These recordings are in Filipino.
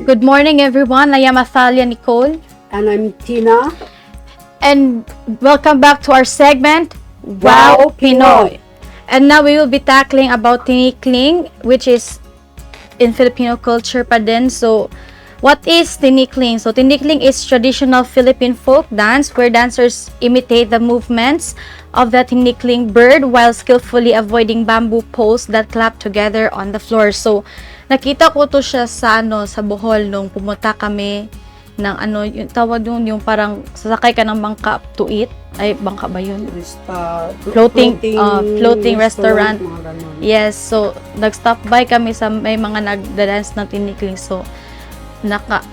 Good morning, everyone. I am Athalia Nicole. And I'm Tina. And welcome back to our segment, Wow Pinoy. And now we will be tackling about tinikling, which is in Filipino culture pa din. So, what is tinikling? So, tinikling is traditional Philippine folk dance where dancers imitate the movements of the tinikling bird while skillfully avoiding bamboo poles that clap together on the floor. So, nakita ko to siya sa sa Bohol nung pumunta kami ng yung tawag yung parang sasakay ka ng bangka to eat. Ay, bangka ba yun? Floating restaurant. Yes, so nag-stop by kami sa may mga nagda-dance ng tinikling. So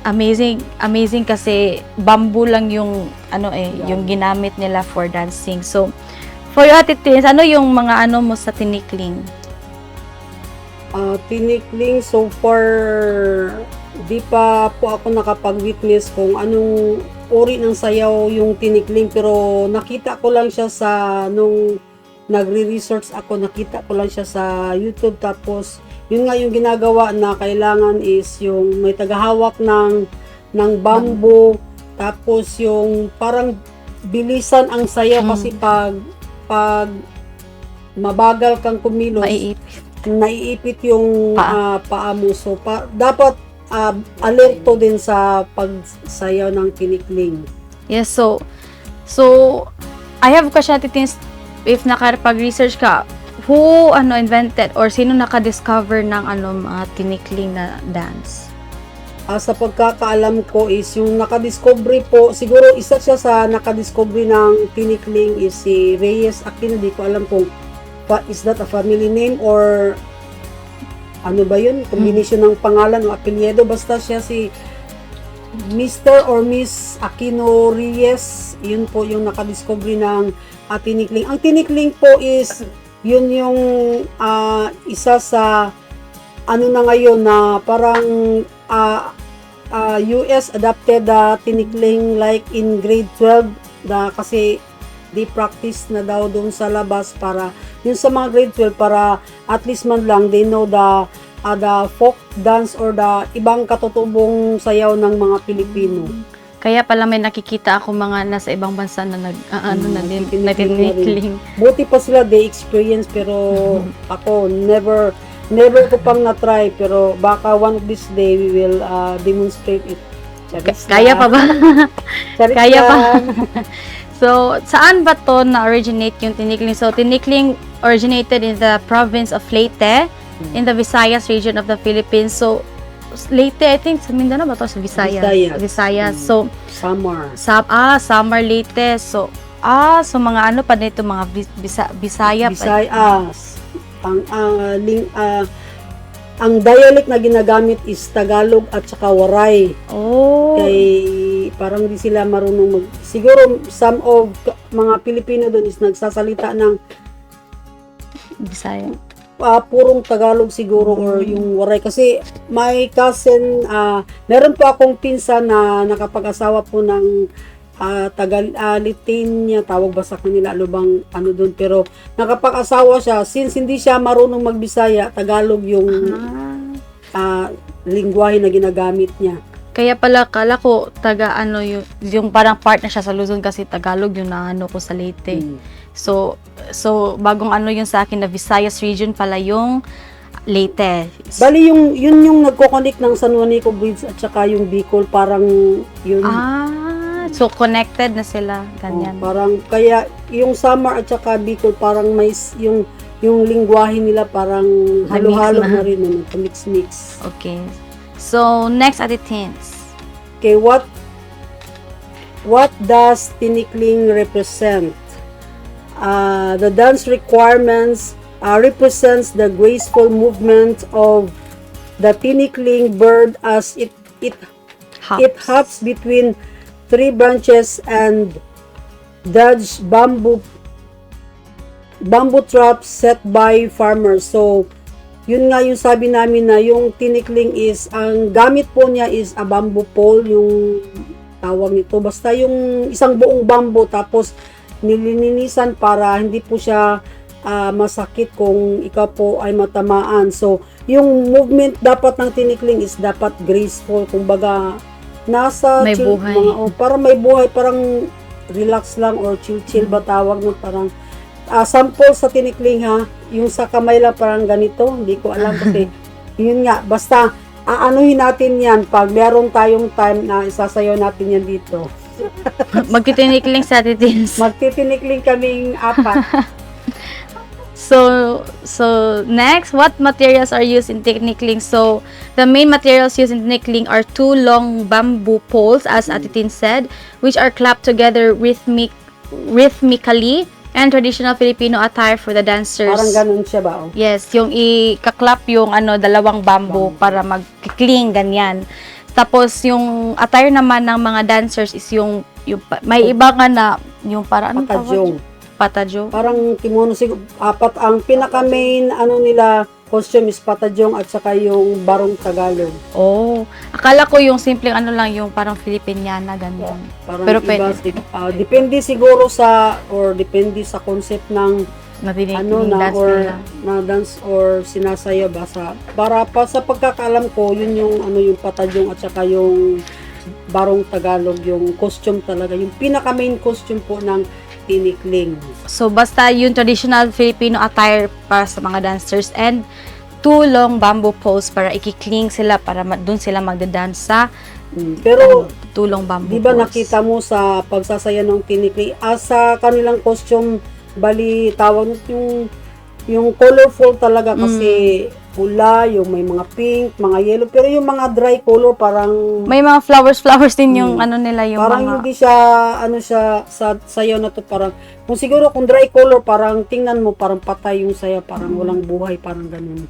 amazing kasi bamboo lang yung yung ginamit nila for dancing. So for you, Ate Tins, ano yung mga mo sa tinikling? Tinikling, so far di pa po ako nakapag-witness kung anong uri ng sayaw yung tinikling, pero nakita ko lang siya nung nagre-research ako, nakita ko lang siya sa YouTube. Tapos yun nga yung ginagawa na kailangan is yung may tagahawak ng bamboo, tapos yung parang bilisan ang sayaw kasi pag mabagal kang kumilos, naiipit yung paa mo. So dapat alerto din sa pagsayaw ng tinikling. Yes, so I have a question, Titins, if nakapag-research ka, who invented or sino naka-discover ng mga tinikling na dance? Sa pagkakaalam ko is yung nakadiscovery po, siguro isa siya sa nakadiscovery ng tinikling is si Reyes Aquino. Di ko alam kung is that a family name or ano ba yun? Combination ng pangalan o apelyido. Basta siya si Mr. or Miss Aquino Reyes. Yun po yung nakadiscovery ng tinikling. Ang tinikling po is yun yung isa sa na ngayon na parang US adapted tinikling like in grade 12 kasi di practice na daw doon sa labas para yun sa mga grade 12 para at least man lang they know the folk dance or the ibang katutubong sayaw ng mga Pilipino. Kaya pala may nakikita ako mga nasa ibang bansa na nagtinikling. Buti pa sila they experience, pero ako never ko pang na-try, pero baka one of this day we will demonstrate it. Kaya pa ba? Kaya pa. So, saan ba to na-originate yung tinikling? So, tinikling originated in the province of Leyte, in the Visayas region of the Philippines. So, Leyte, I think, sa Mindanao ba to? Sa Visayas. Visayas. So, Samar. Samar, Leyte. So, mga pa dito, mga Bisaya. Visayas. Ang dialect na ginagamit is Tagalog at saka Waray. Oh. Parang di sila marunong siguro some of mga Pilipino doon is nagsasalita ng Bisaya. Purong Tagalog siguro or yung Waray. Kasi my cousin, meron po akong pinsan na nakapag-asawa po ng Lithuania, tawag ba sa kanila, bang doon, pero nakapag-asawa siya, since hindi siya marunong magbisaya, Tagalog yung lingwahe na ginagamit niya. Kaya pala, kala ko, yung parang part na siya sa Luzon kasi Tagalog yung ko sa Leyte. So, bagong yun sa akin na Visayas region pala yung Leyte. Bali, yun yung nagko-connect ng San Juanico Bridge at saka yung Bicol, parang yun. So connected na sila, ganyan. Parang, kaya yung Samar at saka Bicol, parang may yung lingwahe nila parang halo-halo na rin, mix-mix. Okay. So, next, Ate Tins. Okay, what does tinikling represent? The dance requirements represents the graceful movement of the tinikling bird as it hops between three branches and dodge bamboo traps set by farmers. So, yun nga yung sabi namin na yung tinikling is, ang gamit po niya is a bamboo pole, yung tawag nito. Basta yung isang buong bamboo, tapos nililinisan para hindi po siya masakit kung ikaw po ay matamaan. So, yung movement dapat ng tinikling is dapat graceful. Kumbaga, nasa May buhay. para may buhay, parang relax lang or chill ba tawag mo, parang sample sa tinikling ha, yung sa kamay lang parang ganito, hindi ko alam kasi yun nga, basta aanuhin natin yan pag meron tayong time na isasayaw natin yan dito. Magtitinikling sa titins. Magtitinikling kaming apat. So next, what materials are used in tinikling? So the main materials used in tinikling are two long bamboo poles, as Atitin said, which are clapped together rhythmically, and traditional Filipino attire for the dancers. Parang ganun siya ba? Oh? Yes, yung i-clap yung dalawang bamboo para mag-cling, ganyan. Tapos yung attire naman ng mga dancers is yung may iba nga na yung para anong Patadyong. Patadyong. Parang kimono siguro, apat ang pinaka main nila costume is patadyong at saka yung barong Tagalog. Oh, akala ko yung simpleng lang yung parang Filipiniana ganyan. Parang Pero iba, pwede. depende siguro depende sa concept ng Dance nila. na dance or sinasaya ba para pa sa pagkakaalam ko yun yung patadyong at saka yung barong Tagalog, yung costume talaga, yung pinaka main costume po ng tinikling. So basta yung traditional Filipino attire para sa mga dancers and two long bamboo poles para ikikling sila para doon sila magda-dance sa Pero tulong bamboo di ba poles. nakita mo sa pagsasaya ng tinikling sa kanilang costume, bali tawag yung colorful talaga kasi pula, yung may mga pink, mga yellow, pero yung mga dry color parang May mga flowers din yung nila yung parang mga hindi siya siya sa sayaw na to, parang kung siguro kung dry color parang tingnan mo parang patay yung sayaw, parang walang buhay, parang ganun.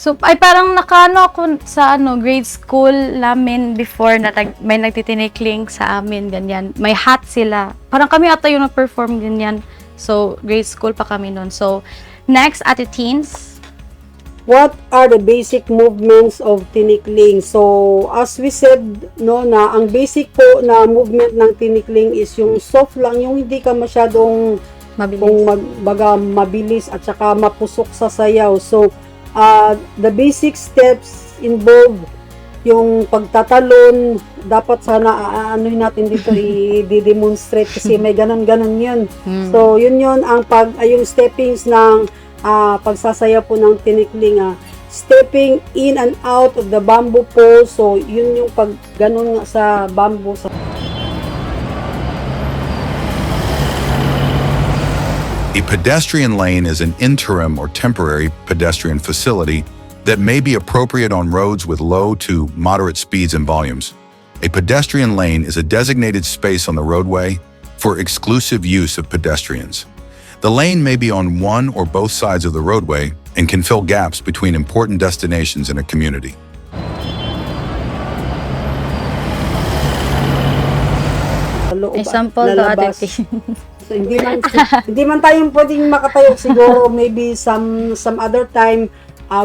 So, ay parang nakano ako sa grade school namin before na may nagtitinikling sa amin, ganyan. May hat sila. Parang kami ata yung nag-perform ganyan. So, grade school pa kami noon. So, next, Ate Teens. What are the basic movements of tinikling? So, as we said, no, na ang basic po na movement ng tinikling is yung soft lang, yung hindi ka masyadong mabilis at saka mapusok sa sayaw. So, the basic steps involve yung pagtatalon, dapat sana natin dito i-demonstrate kasi may ganon-ganon yun. So, yun ang yung steppings ng pagsasaya po ng tinikling, stepping in and out of the bamboo pole. So, yun yung pag ganon nga sa bamboo. A pedestrian lane is an interim or temporary pedestrian facility that may be appropriate on roads with low to moderate speeds and volumes. A pedestrian lane is a designated space on the roadway for exclusive use of pedestrians. The lane may be on one or both sides of the roadway and can fill gaps between important destinations in a community. Example to Ate Teens. So, hindi man tayo pwedeng makatayo, siguro maybe some other time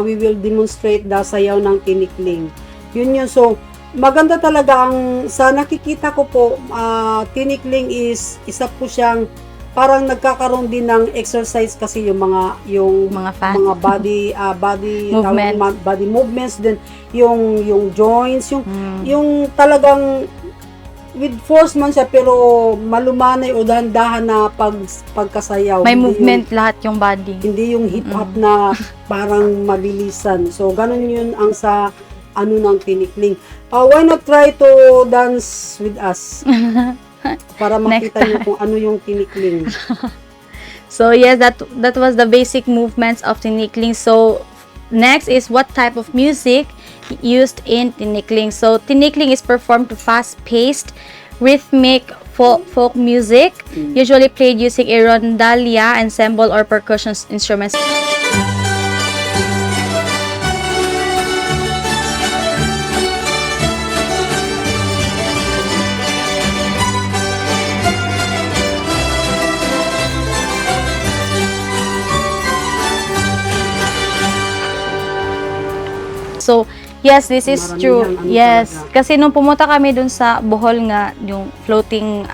we will demonstrate the sayaw ng tinikling. Yun. So, maganda talaga sa nakikita ko po, tinikling is isa po siyang parang nagkakaroon din ng exercise kasi yung mga body body movements din, yung joints, yung talagang with force man siya pero malumanay o dahan-dahan na pagkasayaw. May movement lahat yung body. Hindi yung hip-hop na parang mabilisan. So, ganun yun ang sa ng tinikling. Why not try to dance with us? Para makita niyo kung ano yung tinikling. So, yes, that was the basic movements of tinikling. So, next is what type of music used in tinikling. So, tinikling is performed to fast-paced, rhythmic folk music, usually played using a rondalia, ensemble, or percussion instruments. So, Yes, this is Maramihan, true. ano Yes. talaga. Kasi nung pumunta kami dun sa Bohol nga, yung floating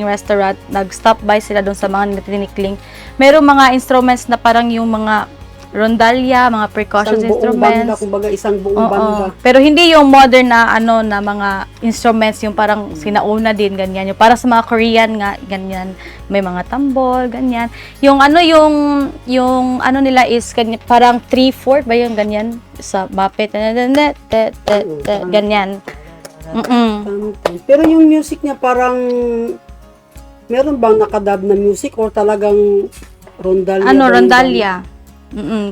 restaurant, nag-stop by sila dun sa mga tinikling. Merong mga instruments na parang yung mga rondalya, mga percussion Isang buong banda, instruments. kumbaga isang buong Oo. banda. Pero hindi yung modern na na mga instruments yung parang sinauna din ganyan. Yung para sa mga Korean nga ganyan, may mga tambol ganyan. Yung nila is ganyan, parang 3/4 ba yung ganyan sa bapet ganyan. Pero yung music niya parang meron bang nakadub na music or talagang rondalya? Rondalya.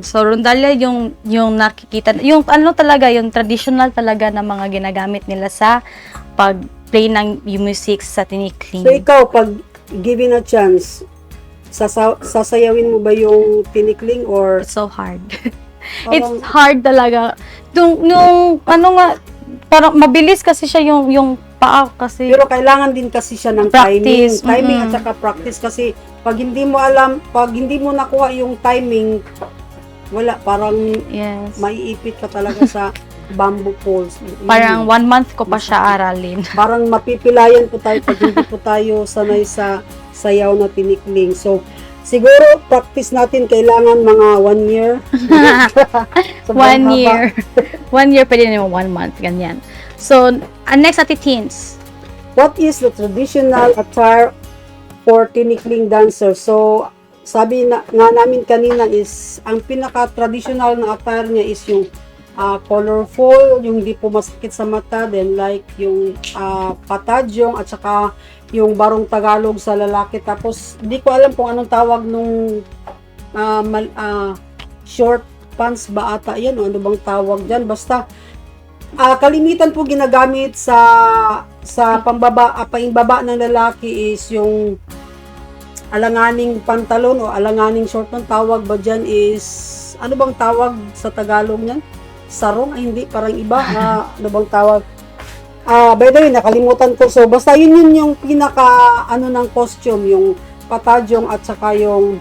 So rondalya yung nakikita, yung talaga, yung traditional talaga na mga ginagamit nila sa pag-play ng music sa tinikling. So ikaw, pag given a chance, sasayawin mo ba yung tinikling or It's so hard. parang, It's hard talaga. Parang mabilis kasi siya yung paa kasi. pero kailangan din kasi siya ng Practice, timing at saka practice kasi pag hindi mo nakuha yung timing, wala, parang Yes. maiipit ka talaga sa bamboo poles. Parang 1 month ko pa siya aralin. Parang mapipilayan po tayo pag hindi po tayo sanay sa sayaw na tinikling. So, siguro practice natin kailangan mga 1 year. Sobrang 1 haba. year. 1 year pwede naman 1 month, ganyan. So, next ati teens. What is the traditional attire for tinikling dancer? So, sabi nga namin kanina is, ang pinaka-traditional na attire niya is yung colorful, yung di po masakit sa mata, then like yung patadyong at saka yung barong Tagalog sa lalaki. Tapos, di ko alam kung anong tawag nung short pants ba ata yan o ano bang tawag dyan. Basta, kalimitan po ginagamit sa paimbaba ng lalaki is yung alanganing pantalon o alanganing short. Ng tawag ba dyan is, ano bang tawag sa Tagalog niyan? Sarong? Ay hindi, parang iba. Ano bang tawag? By the way, nakalimutan ko. So, basta yun yung pinaka, ng costume, yung patadyong at saka yung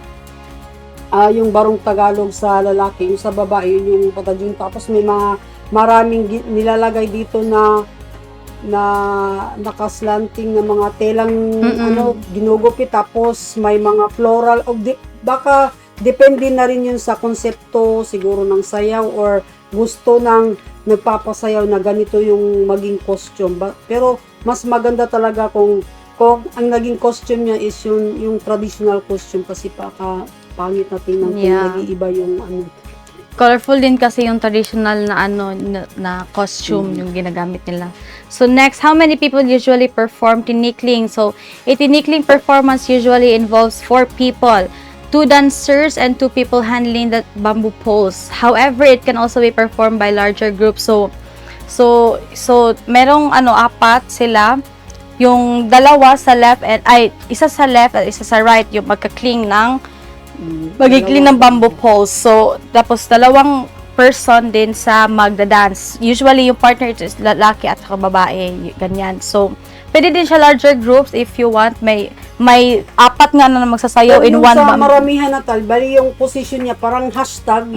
barong Tagalog sa lalaki. Yung sa babae, yun yung patadyong. Tapos may maraming nilalagay dito na nakaslanting na mga telang ginugupit, tapos may mga floral baka depende na rin yun sa konsepto siguro ng sayaw or gusto ng nagpapasayaw na ganito yung maging costume. Pero mas maganda talaga kung ang naging costume niya is yung traditional costume kasi pangit na tingnan kung nag-iiba yung Colorful din kasi yung traditional na costume yung ginagamit nila. So next, how many people usually perform tinikling? So a tinikling performance usually involves 4 people, 2 dancers and 2 people handling the bamboo poles. However, it can also be performed by larger groups. So merong 4 sila, yung dalawa sa left isa sa left at isa sa right, yung magka-cling ng bamboo poles. So, tapos 2 person din sa magda-dance. Usually, yung partner is lalaki at babae, ganyan. So, pwede din siya larger groups if you want. May 4 nga na magsasayaw in one sa maramihan na bali yung position niya, parang hashtag,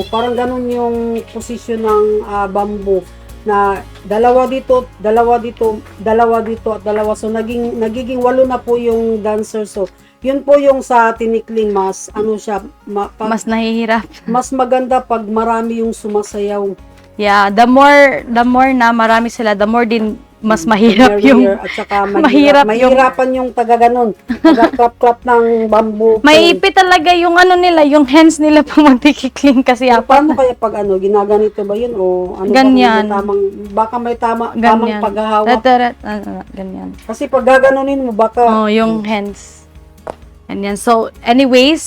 parang ganun yung position ng bamboo. Na dalawa dito, at dalawa. So, nagiging 8 na po yung dancer. So, yun po yung sa tinikling, mas mas nahihirap. Mas maganda pag marami yung sumasayaw. Yeah, the more na marami sila, the more din mas mahirap at saka mahirapan yung taga-ganon, taga-clap-clap ng bamboo. May ipit talaga yung nila, yung hands nila pag magtikikling kasi paano kaya pag ginaganito ba yun o ganyan. Baka may tamang paghahawak. Ganyan. Kasi pag gaganunin mo baka yung hands. Ganyan. So anyways,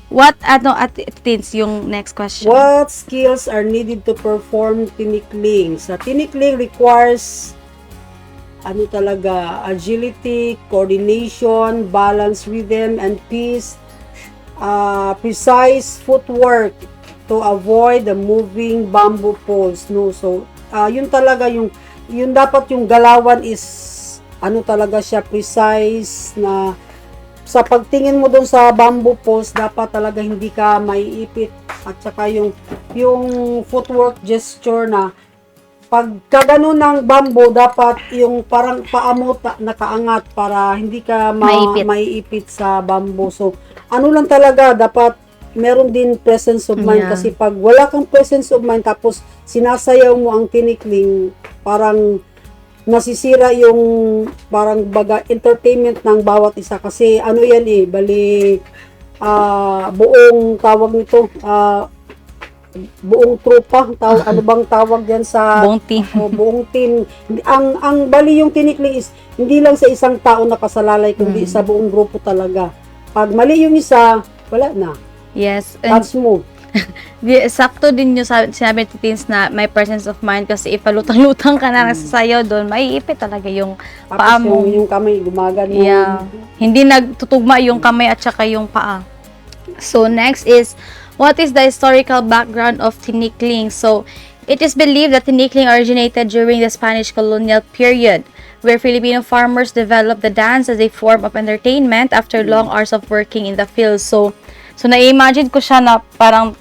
what teens yung next question? What skills are needed to perform tinikling? Sa tinikling requires agility, coordination, balance, rhythm, and peace, precise footwork to avoid the moving bamboo poles. No, so yun talaga yung dapat yung galawan is talaga siya precise na sa pagtingin mo doon sa bamboo poles, dapat talaga hindi ka maiipit at saka yung footwork gesture na pagka ganun ng bamboo, dapat yung parang paa mo nakaangat para hindi ka maiipit sa bamboo. So, ano lang talaga, dapat meron din presence of mind. Yeah. Kasi pag wala kang presence of mind, tapos sinasayaw mo ang tinikling, parang nasisira yung parang baga entertainment ng bawat isa. Kasi ano yan bali buong tawag nito, buong tropa, ano bang tawag diyan sa Buong team. buong team. Ang bali yung tinikling is hindi lang sa isang tao nakasalalay, kundi sa buong grupo talaga. Pag mali yung isa, wala na. Yes. And Touch mo. sakto din yung sinabi ni Tins na may presence of mind kasi if palutang-lutang ka na nagsasayaw doon, maiipit talaga yung paa Tapos mo. yung kamay gumagano. Yeah. Hindi nagtutugma yung kamay at saka yung paa. So, next is, what is the historical background of tinikling? So, it is believed that tinikling originated during the Spanish colonial period, where Filipino farmers developed the dance as a form of entertainment after long hours of working in the fields. So na-imagine ko siya na parang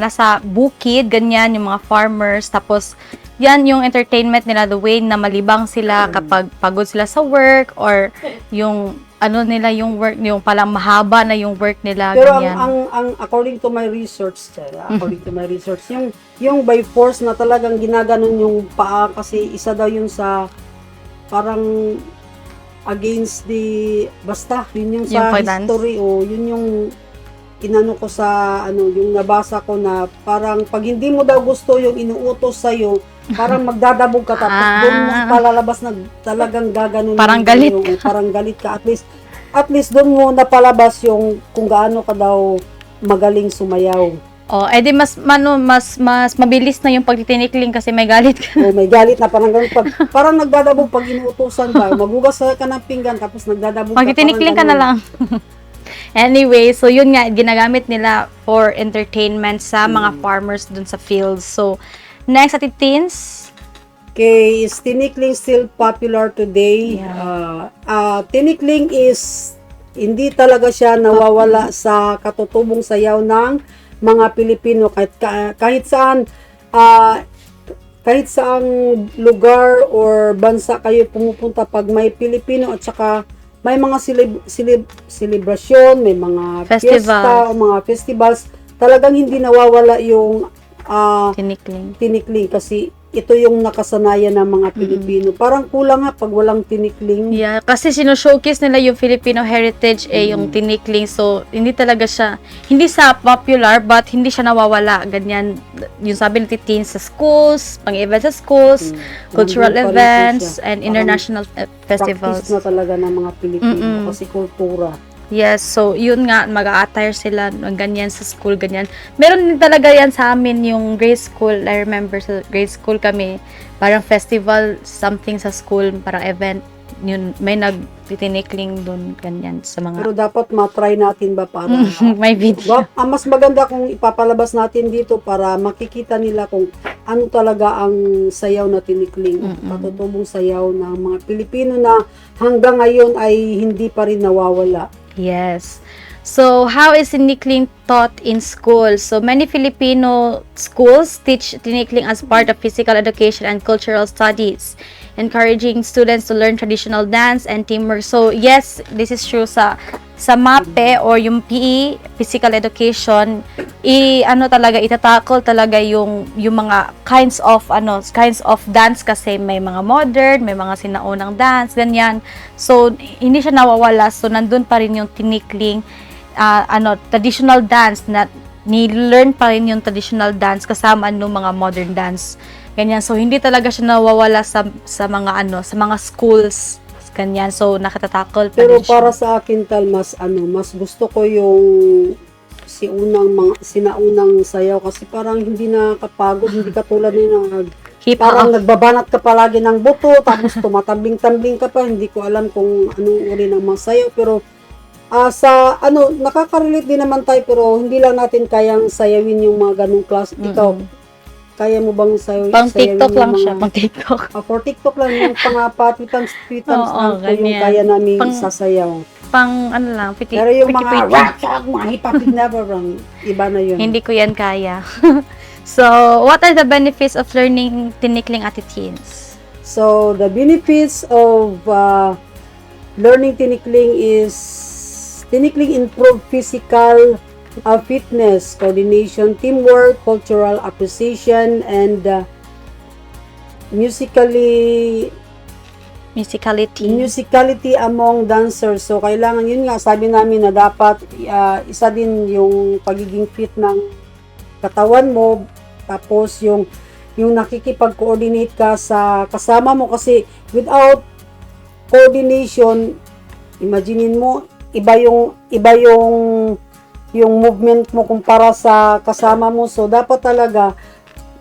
nasa bukid, ganyan, yung mga farmers, tapos, yan yung entertainment nila, the way na malibang sila kapag pagod sila sa work, or yung, yung work, yung palang mahaba na yung work nila, Pero ganyan. ang according to my research, yung by force na talagang ginaganon yung paa, kasi isa daw yun sa parang against the, basta, yun yung sa Yung pag-dance? history, o yun yung inano ko sa yung nabasa ko na parang pag hindi mo daw gusto yung inuutos sa iyo, parang magdadabog ka, tapos doon mo palalabas na talagang gaganon Parang galit ka. parang galit ka, at least doon mo napalabas yung kung gaano ka daw magaling sumayaw. Oh, edi mas mabilis na yung pagtitinikling kasi may galit ka. May galit na parang ganun, parang nagdadabog pag inuutosan ka, magugas ka ng pinggan tapos nagdadabog ka, Pagtitinikling ka na lang. Anyway, so yun nga, ginagamit nila for entertainment sa mga farmers dun sa fields. So, next at Teens. Okay, is tinikling still popular today? Tinikling is hindi talaga siya nawawala sa katutubong sayaw ng mga Pilipino kahit saan lugar or bansa kayo pumupunta, pag may Pilipino at saka may mga celebration, may mga fiesta o mga festivals, talagang hindi nawawala yung tinikling kasi ito yung nakasanayan ng mga Pilipino. Parang kulang nga pag walang tinikling. Yeah, kasi sino-showcase nila yung Filipino heritage yung tinikling. So, hindi talaga siya, hindi sa popular, but hindi siya nawawala. Ganyan, yung sabi ni Titin sa schools, pang-event sa schools, cultural events, and international festivals. Practice na talaga ng mga Pilipino kasi kultura. Yes, so yun nga, mag-a-attire sila ng ganyan sa school, ganyan. Meron din talaga yan sa amin, yung grade school. I remember sa grade school kami, parang festival, something sa school, parang event. Yun, may nagtitinikling doon, ganyan, sa mga... Pero dapat matry natin ba para... may video. Mas maganda kung ipapalabas natin dito para makikita nila kung ano talaga ang sayaw na tinikling. Patutubong sayaw ng mga Pilipino na hanggang ngayon ay hindi pa rin nawawala. Yes. So, how is tinikling taught in school? So, many Filipino schools teach tinikling as part of physical education and cultural studies, encouraging students to learn traditional dance and teamwork. So, yes, this is true sa MAPE or yung PE, physical education, itatakol talaga yung mga kinds of dance kasi may mga modern, may mga sinaunang dance, ganyan. So, hindi siya nawawala. So, nandun pa rin yung tinikling, traditional dance na ni-learn pa rin yung traditional dance kasama ng mga modern dance. Ganyan. So, hindi talaga siya nawawala sa mga schools. Ganyan. So, nakatatakol pa Pero din para siya. sa akin, mas gusto ko yung sinaunang sayaw kasi parang hindi nakapagod, hindi katulad ng parang nagbabanat ka palagi ng buto, tapos tumatambling-tambling ka pa, hindi ko alam kung anong uri ng mga sayaw, pero nakaka-relate din naman tayo, pero hindi lang natin kayang sayawin yung mga ganong class. Ikaw, kaya mo bang sayawin? Pang TikTok lang siya, pang TikTok. For TikTok lang, yung pang tweetans Oo, lang po yung kaya namin sasayaw. pang ano lang, pretty, Pero yung pretty, mga pretty. rock, mga hip-hop, never wrong. Iba na yun. Hindi ko yan kaya. So, what are the benefits of learning tinikling at teens? So, the benefits of learning tinikling is tinikling improve physical fitness, coordination, teamwork, cultural appreciation, and musicality among dancers. So, kailangan, yun nga, sabi namin na dapat isa din yung pagiging fit ng katawan mo, tapos yung nakikipag-coordinate ka sa kasama mo, kasi without coordination, imaginein mo, iba yung movement mo kumpara sa kasama mo. So, dapat talaga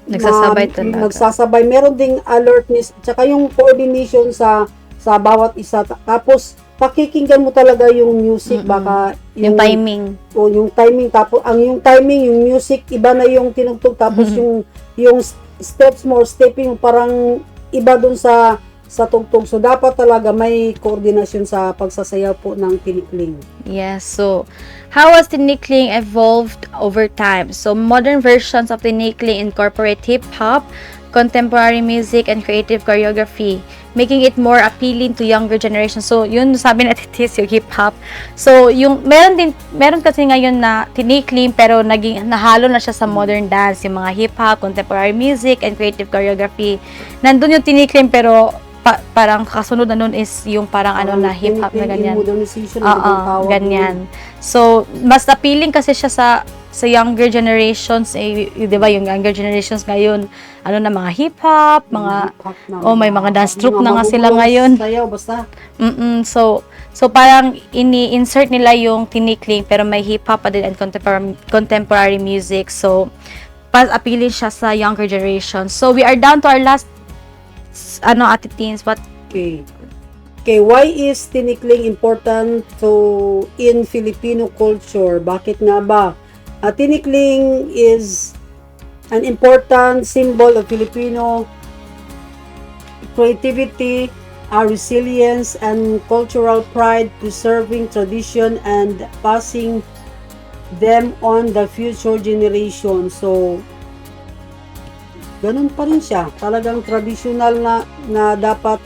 nagsasabay. Meron ding alertness, tsaka yung coordination sa bawat isa. Tapos, pakikinggan mo talaga yung music, baka yung timing. O yung timing, tapos yung music, iba na yung tinugtog, tapos yung steps mo, stepping, parang iba dun sa tugtog. So, dapat talaga may koordinasyon sa pagsasayaw po ng tinikling. Yes, so how has tinikling evolved over time? So modern versions of tinikling incorporate hip-hop, contemporary music, and creative choreography, making it more appealing to younger generations. So yun sabi na titis yung hip-hop. So yung meron kasi ngayon na tinikling pero nahalo na siya sa modern dance, yung mga hip-hop, contemporary music, and creative choreography. Nandun yung tinikling pero parang kasunod na nun is yung parang na hip-hop na ganyan. Ganyan. So, mas appealing kasi siya sa younger generations, di ba, yung younger generations ngayon, mga hip-hop, may mga dance troupe na nga sila ngayon. Sayaw, basta. So parang ini-insert nila yung tinikling, pero may hip-hop pa din and contemporary music. So, appealing siya sa younger generations. So, we are down to our last Ate Teens, what? Okay, why is tinikling important in Filipino culture? Bakit nga ba? Tinikling is an important symbol of Filipino creativity, resilience, and cultural pride, preserving tradition and passing them on the future generation. So, ganun pa rin siya. Talagang traditional na dapat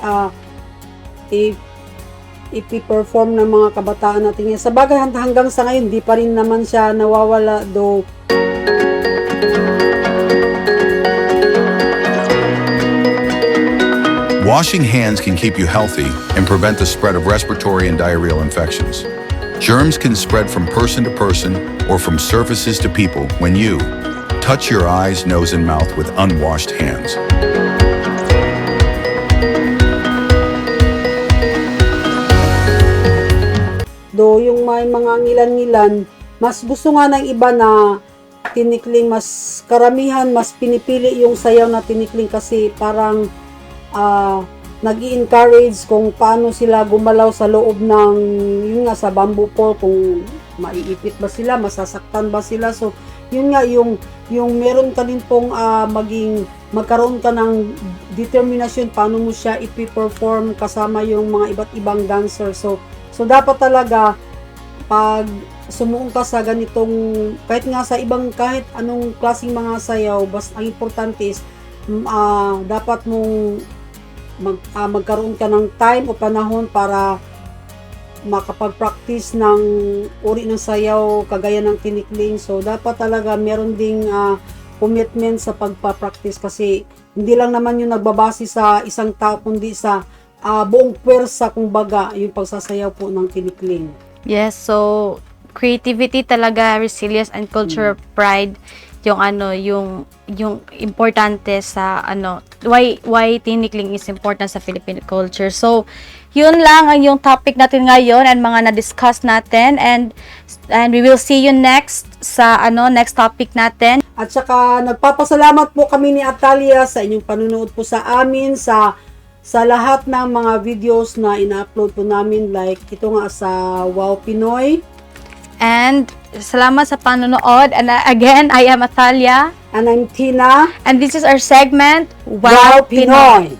ipi-perform ng mga kabataan natin. Sa bagay, hanggang sa ngayon, di pa rin naman siya nawawala, though. Washing hands can keep you healthy and prevent the spread of respiratory and diarrheal infections. Germs can spread from person to person or from surfaces to people when you touch your eyes, nose, and mouth with unwashed hands. Do yung may mga ngilan-ngilan, mas gusto nga ng iba na tinikling, mas karamihan, mas pinipili yung sayaw na tinikling kasi parang nag-i-encourage kung paano sila gumalaw sa loob ng, yun nga, sa bamboo pole, kung maiipit ba sila, masasaktan ba sila. So, yun nga, yung meron ka din pong magkaroon ka ng determinasyon paano mo siya ipi-perform kasama yung mga iba't ibang dancer. So dapat talaga pag sumuong ka sa ganitong, kahit anong klaseng mga sayaw, basta ang importante is dapat mong magkaroon ka ng time o panahon para makapag-practice ng uri ng sayaw kagaya ng tinikling. So, dapat talaga meron ding commitment sa pagpa-practice, kasi hindi lang naman yung nagbabase sa isang tao, kundi sa buong pwersa, kumbaga, yung pagsasayaw po ng tinikling. Yes, so creativity talaga, resilience, and cultural pride yung importante sa why tinikling is important sa Filipino culture. So, yun lang ang yung topic natin ngayon and mga na-discuss natin, and we will see you next sa next topic natin. At saka nagpapasalamat po kami ni Atalia sa inyong panunood po sa amin sa lahat ng mga videos na ina-upload po namin, like ito nga sa Wow Pinoy. And salamat sa panonood. And again, I am Atalia. And I'm Tina. And this is our segment, Wow Pinoy.